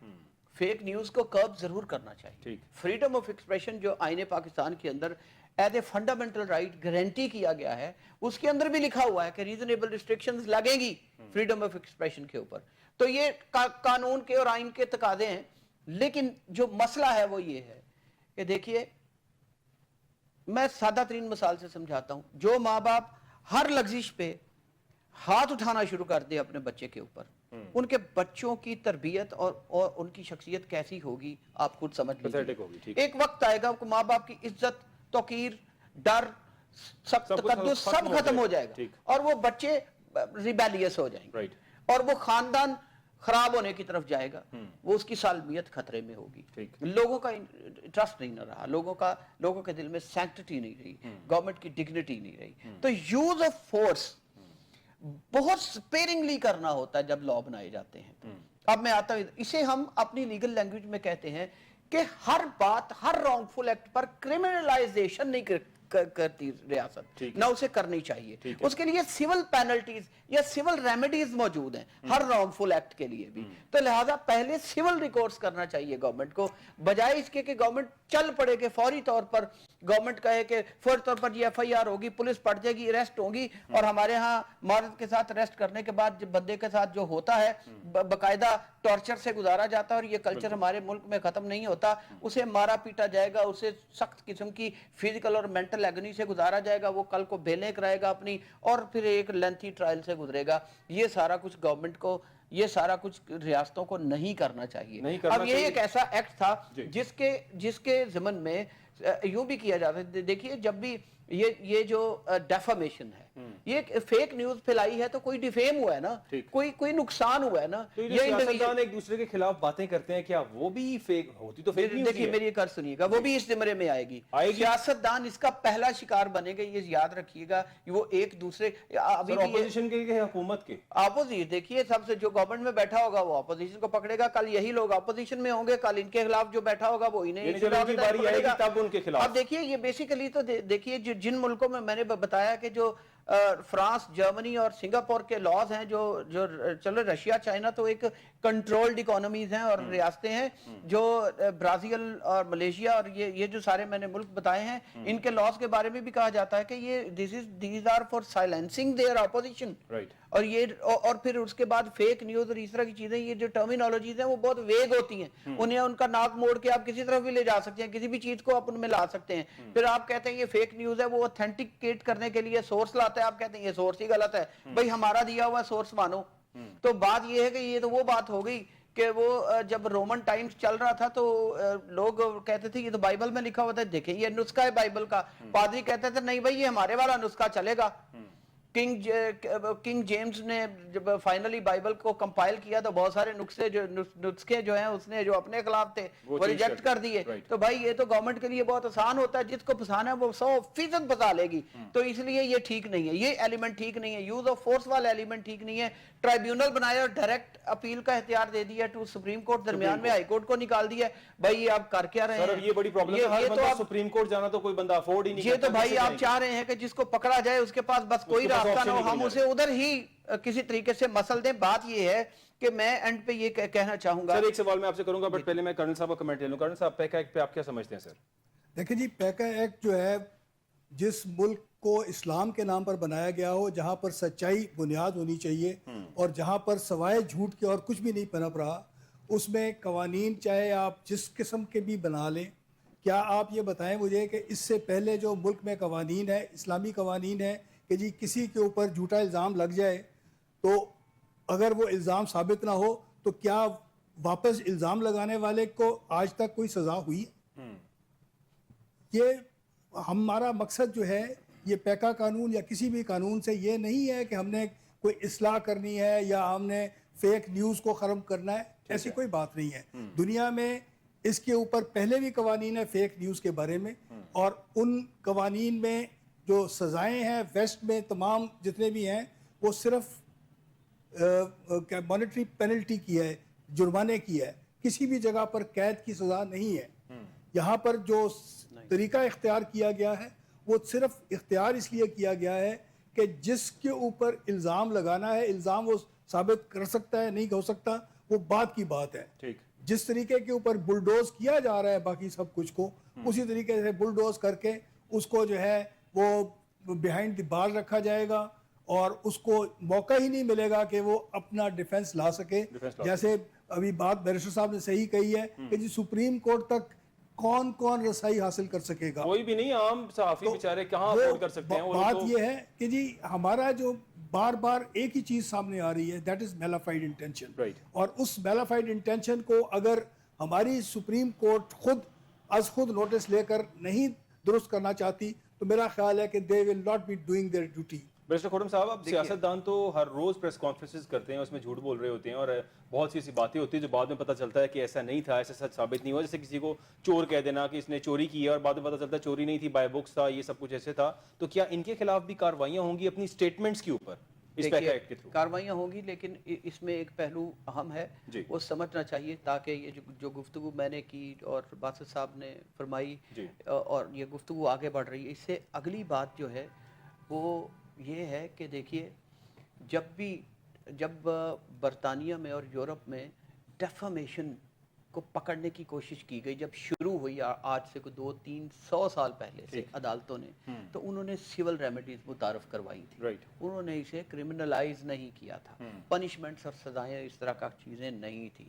فیک نیوز کو کرب ضرور کرنا چاہیے. فریڈم آف ایکسپریشن جو آئین پاکستان کے اندر as a fundamental right guarantee کیا گیا ہے, اس کے اندر بھی لکھا ہوا ہے کہ ریزنیبل ریسٹرکشنز لگیں گی فریڈم آف ایکسپریشن کے اوپر. تو یہ قانون کے اور آئین کے تقاضے ہیں. لیکن جو مسئلہ ہے وہ یہ ہے کہ دیکھیے, میں سادہ ترین مثال سے سمجھاتا ہوں. جو ماں باپ ہر لغزش پہ ہاتھ اٹھانا شروع کر دے اپنے بچے کے اوپر, ان کے بچوں کی تربیت اور ان کی شخصیت کیسی ہوگی آپ خود سمجھ لیجیے. ایک وقت آئے گا کہ ماں باپ کی عزت, توقیر, ڈر, تقدس سب ختم ہو جائے گا اور وہ بچے ریبیلیس ہو جائیں گے اور وہ خاندان خراب ہونے کی طرف جائے گا. وہ اس کی سالمیت خطرے میں ہوگی. لوگوں کا ٹرسٹ نہیں نہ رہا, لوگوں کے دل میں سینکٹٹی نہیں رہی, گورنمنٹ کی ڈگنیٹی نہیں رہی. تو یوز آف فورس بہت سپیرنگلی کرنا ہوتا ہے جب لا بنائے جاتے ہیں. اب میں آتا ہوں, اسے ہم اپنی لیگل لینگویج میں کہتے ہیں کہ ہر بات, ہر رانگ فل ایکٹ پر کرمنلائزیشن نہیں کرتی ریاست, نہ اسے کرنی چاہیے. اس کے لیے سول پینلٹیز یا سول ریمیڈیز موجود ہیں ہر رانگ فل ایکٹ کے لیے بھی. تو لہٰذا پہلے سول ریکورس کرنا چاہیے گورنمنٹ کو, بجائے اس کے کہ گورنمنٹ چل پڑے کہ فوری طور پر گورنمنٹ کہے کہ فوری طور پر یہ FIR ہوگی, پولیس پڑ جائے گی, اریسٹ ہوگی. اور ہمارے ہاں مارد کے ساتھ اریسٹ کرنے کے بعد بندے کے ساتھ جو ہوتا ہے باقاعدہ ٹارچر سے گزارا جاتا ہے, اور یہ کلچر ہمارے ملک میں ختم نہیں ہوتا. اسے مارا پیٹا جائے گا, اسے سخت قسم کی فزیکل اور مینٹل ایگنی سے گزارا جائے گا, وہ کل کو بیلیں کرائے گا اپنی, اور پھر ایک لینتھی ٹرائل سے گزرے گا. یہ سارا کچھ گورنمنٹ کو, یہ سارا کچھ ریاستوں کو نہیں کرنا چاہیے. اب یہ ایک ایسا ایکٹ تھا جس کے ضمن میں یوں بھی کیا جاتا ہے. دیکھیے جب بھی یہ جو ڈیفامیشن ہے, یہ فیک نیوز پھیلائی ہے تو کوئی ڈیفیم ہوا ہے نا, کوئی نقصان ہوا ہے نا. یہ سیاستدان ایک دوسرے کے خلاف باتیں کرتے ہیں, کیا وہ بھی فیک ہوتی؟ تو فیک نیوز دیکھیے میری ایک عرض سنیے گا, وہ بھی اس زمرے میں آئے گی. سیاستدان اس کا پہلا شکار بنے گا, یہ یاد رکھیے گا. وہ ایک دوسرے اپوزیشن کے حکومت کے اپوزیشن, دیکھیے سب سے جو گورنمنٹ میں بیٹھا ہوگا وہ اپوزیشن کو پکڑے گا. کل یہی لوگ اپوزیشن میں ہوں گے, کل ان کے خلاف جو بیٹھا ہوگا وہ انہیں پکڑے گا. تب ان کے خلاف. اب دیکھیے یہ بیسیکلی تو دیکھیے جن ملکوں میں نے بتایا کہ جو فرانس, جرمنی اور سنگاپور کے لاز ہیں, جو چلو رشیا, چائنا تو ایک کنٹرولڈ اکانومیز ہیں اور ریاستیں ہیں, جو برازیل اور ملیشیا اور یہ جو سارے میں نے ملک بتائے ہیں, ان کے لاز کے بارے میں بھی کہا جاتا ہے کہ یہ these are for silencing their opposition. اور پھر اس کے بعد فیک نیوز اور اس طرح کی چیزیں, یہ جو ٹرمینالوجیز ہیں وہ بہت ویگ ہوتی ہیں. انہیں ان کا ناک موڑ کے آپ کسی طرف بھی لے جا سکتے ہیں, کسی بھی چیز کو آپ ان میں لا سکتے ہیں. پھر آپ کہتے ہیں یہ فیک نیوز ہے, وہ اوتھینٹیکیٹ کرنے کے لیے سورس لاتا ہے, آپ کہتے ہیں یہ سورس ہی غلط ہے, بھائی ہمارا دیا ہوا سورس مانو. تو بات یہ ہے کہ یہ تو وہ بات ہو گئی کہ وہ جب رومن ٹائمز چل رہا تھا تو لوگ کہتے تھے یہ تو بائبل میں لکھا ہوا تھا, دیکھیں یہ نسخہ ہے بائبل کا. پادری کہتے تھے نہیں بھائی یہ ہمارے والا نسخہ چلے گا. کنگ جیمز نے جب فائنلی بائبل کو کمپائل کیا تو بہت سارے نسخے جو ہیں اس نے جو اپنے خلاف تھے وہ ریجیکٹ کر دیے. تو بھائی یہ تو گورنمنٹ کے لیے بہت آسان ہوتا ہے, جس کو پھنسانا ہے وہ 100% پھنسا لے گی. تو اس لیے یہ ٹھیک نہیں ہے, یہ ایلیمنٹ ٹھیک نہیں ہے, یوز آف فورس والا ایلیمنٹ ٹھیک نہیں ہے. ٹرائیبیونل بنایا اور ڈائریکٹ اپیل کا اختیار دے دیا ٹو سپریم کورٹ, درمیان میں ہائی کورٹ کو نکال دیا. بھائی یہ آپ کر کیا رہے ہیں؟ یہ بڑی پرابلم ہے, ہر بندہ سپریم کورٹ جانا تو کوئی بندہ افورڈ ہی نہیں کرتا. یہ تو بھائی آپ چاہ رہے ہیں کہ جس کو پکڑا جائے اس کے پاس بس کوئی راستہ نہ ہو, ہم اسے ادھر ہی کسی طریقے سے مسل دیں. بات یہ ہے کہ میں اینڈ پہ یہ کہنا چاہوں گا. سر ایک سوال میں آپ سے کروں گا, بٹ پہلے میں کرنل صاحب کا کمنٹ لے لوں. کرنل صاحب پیکا ایکٹ پہ آپ کیا سمجھتے ہیں؟ سر دیکھیں جی, پیکا ایکٹ جو ہے جس ملک کو اسلام کے نام پر بنایا گیا ہو, جہاں پر سچائی بنیاد ہونی چاہیے اور جہاں پر سوائے جھوٹ کے اور کچھ بھی نہیں پنپ رہا, اس میں قوانین چاہے آپ جس قسم کے بھی بنا لیں. کیا آپ یہ بتائیں مجھے کہ اس سے پہلے جو ملک میں قوانین ہے, اسلامی قوانین ہے, کہ جی کسی کے اوپر جھوٹا الزام لگ جائے تو اگر وہ الزام ثابت نہ ہو تو کیا واپس الزام لگانے والے کو آج تک کوئی سزا ہوئی؟ یہ ہمارا مقصد جو ہے یہ پیکا قانون یا کسی بھی قانون سے یہ نہیں ہے کہ ہم نے کوئی اصلاح کرنی ہے یا ہم نے فیک نیوز کو ختم کرنا ہے, ایسی کوئی بات نہیں ہے. دنیا میں اس کے اوپر پہلے بھی قوانین ہے فیک نیوز کے بارے میں, اور ان قوانین میں جو سزائیں ہیں ویسٹ میں تمام جتنے بھی ہیں وہ صرف مانیٹری پینلٹی کی ہے, جرمانے کی ہے, کسی بھی جگہ پر قید کی سزا نہیں ہے. یہاں پر جو طریقہ اختیار کیا گیا ہے وہ صرف اختیار اس لیے کیا گیا ہے کہ جس کے اوپر الزام لگانا ہے, الزام وہ ثابت کر سکتا ہے نہیں ہو سکتا وہ بات کی بات ہے. جس طریقے کے اوپر بلڈوز کیا جا رہا ہے باقی سب کچھ کو, اسی طریقے سے بلڈوز کر کے اس کو جو ہے وہ بیہائنڈ دی بار رکھا جائے گا, اور اس کو موقع ہی نہیں ملے گا کہ وہ اپنا ڈیفنس لا سکے. جیسے ابھی بات بیرسٹر صاحب نے صحیح کہی ہے کہ جی سپریم کورٹ تک کون کون رسائی حاصل کر سکے گا, کوئی بھی نہیں, عام صحافی بیچارے کہاں افورڈ کر سکتے ہیں. بات یہ ہے کہ جی ہمارا جو بار بار ایک ہی چیز سامنے آ رہی ہے, دیٹ از میلافائڈ انٹینشن, اور اس میلافائڈ انٹینشن کو اگر ہماری سپریم کورٹ خود از خود نوٹس لے کر نہیں درست کرنا چاہتی تو میرا خیال ہے کہ they will not be doing their duty. Barrister Khurram صاحب, اب سیاستدان تو ہر روز پریس کانفرنسز کرتے ہیں, اس میں جھوٹ بول رہے ہوتے ہیں, اور بہت سی ایسی باتیں ہوتی ہیں جو بعد میں پتہ چلتا ہے کہ ایسا نہیں تھا, ایسا سچ ثابت نہیں ہوا. جیسے کسی کو چور کہہ دینا کہ اس نے چوری کی ہے اور بعد میں پتہ چلتا ہے چوری نہیں تھی, بائی بکس تھا, یہ سب کچھ ایسے تھا. تو کیا ان کے خلاف بھی کارروائیاں ہوں گی اپنی سٹیٹمنٹس کے اوپر اس پیکا ایکٹ کے تھرو؟ کارروائیاں ہوں گی, لیکن اس میں ایک پہلو اہم ہے, وہ سمجھنا چاہیے تاکہ یہ جو گفتگو میں نے کی اور باسط صاحب نے فرمائی اور یہ گفتگو آگے بڑھ رہی ہے, اس سے اگلی بات جو ہے وہ یہ ہے کہ دیکھیے جب برطانیہ میں اور یورپ میں ڈیفامیشن کو پکڑنے کی کوشش کی گئی, جب شروع ہوئی آج سے کوئی 200-300 سال پہلے سے عدالتوں نے, تو انہوں نے سول ریمیڈیز متعارف کروائی تھی. انہوں نے اسے کرمنلائز نہیں کیا تھا, پنشمنٹس اور سزائیں اس طرح کا چیزیں نہیں تھی.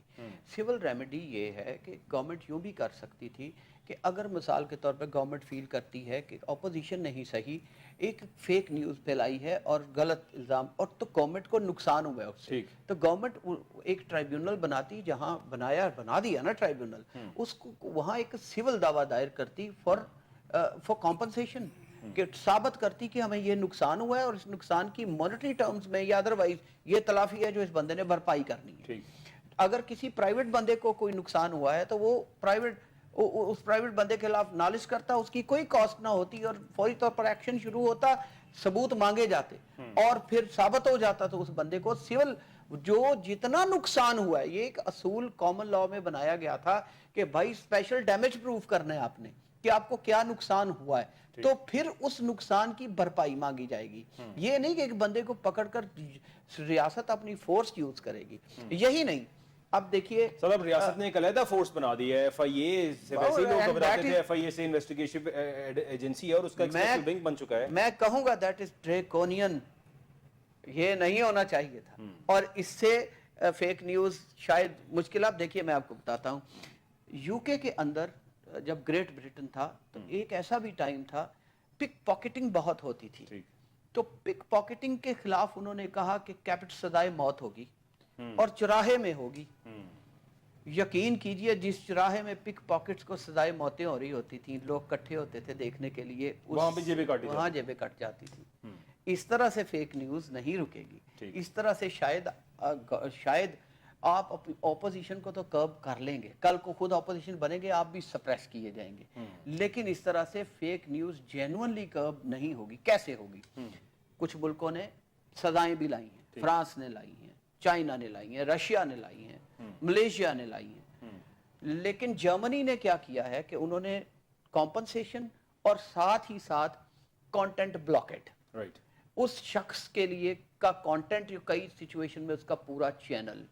سول ریمیڈی یہ ہے کہ گورنمنٹ یوں بھی کر سکتی تھی کہ اگر مثال کے طور پہ گورنمنٹ فیل کرتی ہے کہ اپوزیشن نہیں صحیح, ایک فیک نیوز پھیلائی ہے اور غلط الزام, اور تو گورنمنٹ کو نقصان ہوا ہے اس سے, تو گورنمنٹ ایک ٹرائیبیونل بناتی, جہاں بنا دیا نا ٹرائیبیونل, اس کو وہاں ایک سول دعویٰ دائر کرتی فار کمپنسیشن, کہ ثابت کرتی کہ ہمیں یہ نقصان ہوا ہے اور اس نقصان کی مانیٹری ٹرمز میں یا ادروائز یہ تلافی ہے جو اس بندے نے بھرپائی کرنی ہے. اگر کسی پرائیویٹ بندے کو کوئی نقصان ہوا ہے تو وہ اس پرائیویٹ بندے کے خلاف نالش کرتا, اس کی کوئی کاسٹ نہ ہوتی اور فوری طور پر ایکشن شروع ہوتا, ثبوت مانگے جاتے اور پھر ثابت ہو جاتا تو اس بندے کو سول جو جتنا نقصان ہوا ہے, یہ ایک اصول کامن لاء میں بنایا گیا تھا کہ بھائی اسپیشل ڈیمیج پروف کرنا ہے آپ نے کہ آپ کو کیا نقصان ہوا ہے, تو پھر اس نقصان کی بھرپائی مانگی جائے گی. یہ نہیں کہ ایک بندے کو پکڑ کر ریاست اپنی فورس یوز کرے گی. یہی نہیں, اب دیکھیے صاحب ریاست نے ایک علیحدہ فورس بنا دی ہے, ایف آئی اے سے ویسے ہی لوگ گھبراتے تھے, ایف آئی اے سے انویسٹیگیشن ایجنسی ہے اور اس کا ایک اسپیشل ونگ بن چکا ہے. میں کہوں گا دیٹ از ڈریکونین, یہ نہیں ہونا چاہیے تھا, اور اس سے فیک نیوز شاید مشکل. آپ دیکھیے میں آپ کو بتاتا ہوں, یو کے کے اندر جب گریٹ بریٹن تھا تو ایک ایسا بھی ٹائم تھا پک پاکٹنگ بہت ہوتی تھی, تو پک پاکٹنگ کے خلاف انہوں نے کہا کہ کیپٹل سزائے موت ہوگی اور چراہے میں ہوگی. یقین کیجئے جس چراہے میں پک پاکٹس کو سزائے موتیں ہو رہی ہوتی تھیں, لوگ کٹھے ہوتے تھے دیکھنے کے لیے, وہاں جیبیں کٹ جاتی تھی. اس طرح سے فیک نیوز نہیں رکے گی. اس طرح سے شاید آپ اپوزیشن کو تو کرب کر لیں گے, کل کو خود اپوزیشن بنیں گے آپ بھی سپریس کیے جائیں گے, لیکن اس طرح سے فیک نیوز جینوئنلی کرب نہیں ہوگی. کیسے ہوگی؟ کچھ ملکوں نے سزائیں بھی لائی ہیں, فرانس نے لائی ہیں, چائنا نے لائی ہیں, رشیا نے لائی ہیں, ملیشیا نے لائی ہیں, لیکن جرمنی نے کیا کیا ہے کہ انہوں نے کمپنسیشن اور ساتھ ہی ساتھ کانٹینٹ بلاکیٹ, اس شخص کے لیے کا کانٹینٹ جو کئی سچویشن میں اس کا پورا چینل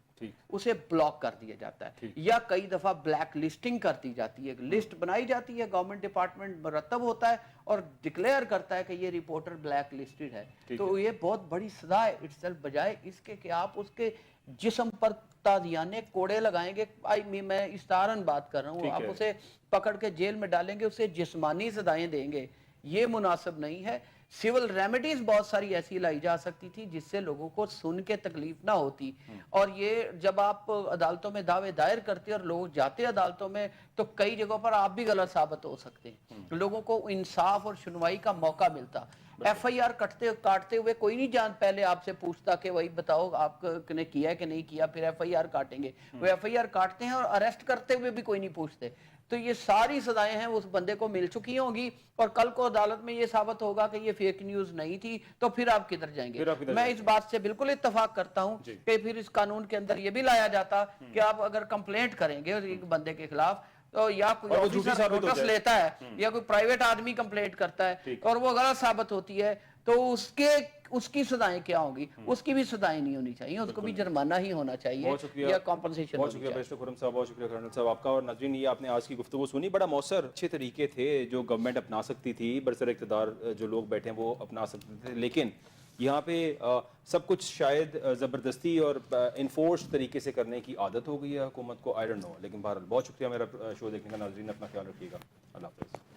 اسے بلاک کر دیا جاتا ہے, یا کئی دفعہ بلیک لسٹنگ کر دی جاتی ہے. لسٹ بنائی جاتی ہے, گورنمنٹ ڈپارٹمنٹ مرتب ہوتا ہے اور ڈکلیئر کرتا ہے کہ یہ رپورٹر بلیک لسٹڈ ہے. تو یہ بہت بڑی سزا ہے اٹسیلف, بجائے اس کے کہ آپ اس کے جسم پر تازیانے کوڑے لگائیں گے. میں استعارن بات کر رہا ہوں, آپ اسے پکڑ کے جیل میں ڈالیں گے, اسے جسمانی سزائیں دیں گے, یہ مناسب نہیں ہے. سول ریمیڈیز بہت ساری ایسی لائی جا سکتی تھی جس سے لوگوں کو سن کے تکلیف نہ ہوتی, اور یہ جب آپ عدالتوں میں دعوے دائر کرتے اور لوگ جاتے عدالتوں میں تو کئی جگہوں پر آپ بھی غلط ثابت ہو سکتے ہیں, لوگوں کو انصاف اور سنوائی کا موقع ملتا. ایف آئی آر کاٹتے ہوئے کوئی نہیں جان پہلے آپ سے پوچھتا کہ وہی بتاؤ آپ نے کیا ہے کہ نہیں کیا، پھر ایف آئی آر کاٹیں گے. وہ ایف آئی آر کاٹتے ہیں اور اریسٹ کرتے ہوئے بھی کوئی نہیں پوچھتے. تو یہ ساری سزائیں ہیں اس بندے کو مل چکی ہوں گی، اور کل کو عدالت میں یہ ثابت ہوگا کہ یہ فیک نیوز نہیں تھی تو پھر آپ کدھر جائیں گے. میں اس بات سے بالکل اتفاق کرتا ہوں کہ پھر اس قانون کے اندر یہ بھی لایا جاتا کہ آپ اگر کمپلینٹ کریں گے ایک بندے کے خلاف، تو یا کوئی آفیسر نوٹس لیتا ہے یا کوئی پرائیویٹ آدمی کمپلینٹ کرتا ہے اور وہ غلط ثابت ہوتی ہے، تو اس کی سزائیں کیا ہوں گی؟ اس کی بھی سزائیں نہیں ہونی چاہیے، اس کو بھی جرمانہ ہی ہونا چاہیے یا کمپنسیشن. بہت شکریہ بیرسٹر خرم صاحب، بہت شکریہ کرنل صاحب آپ کا. اور ناظرین یہ آپ نے آج کی گفتگو سنی، بڑا مؤثر اچھے طریقے تھے جو گورنمنٹ اپنا سکتی تھی، برسر اقتدار جو لوگ بیٹھے ہیں وہ اپنا سکتے تھے، لیکن یہاں پہ سب کچھ شاید زبردستی اور انفورس طریقے سے کرنے کی عادت ہو گئی ہے حکومت کو، آئی ڈونٹ نو. لیکن بہرحال بہت شکریہ میرا شو دیکھنے کا. ناظرین اپنا خیال رکھیے گا. اللہ حافظ.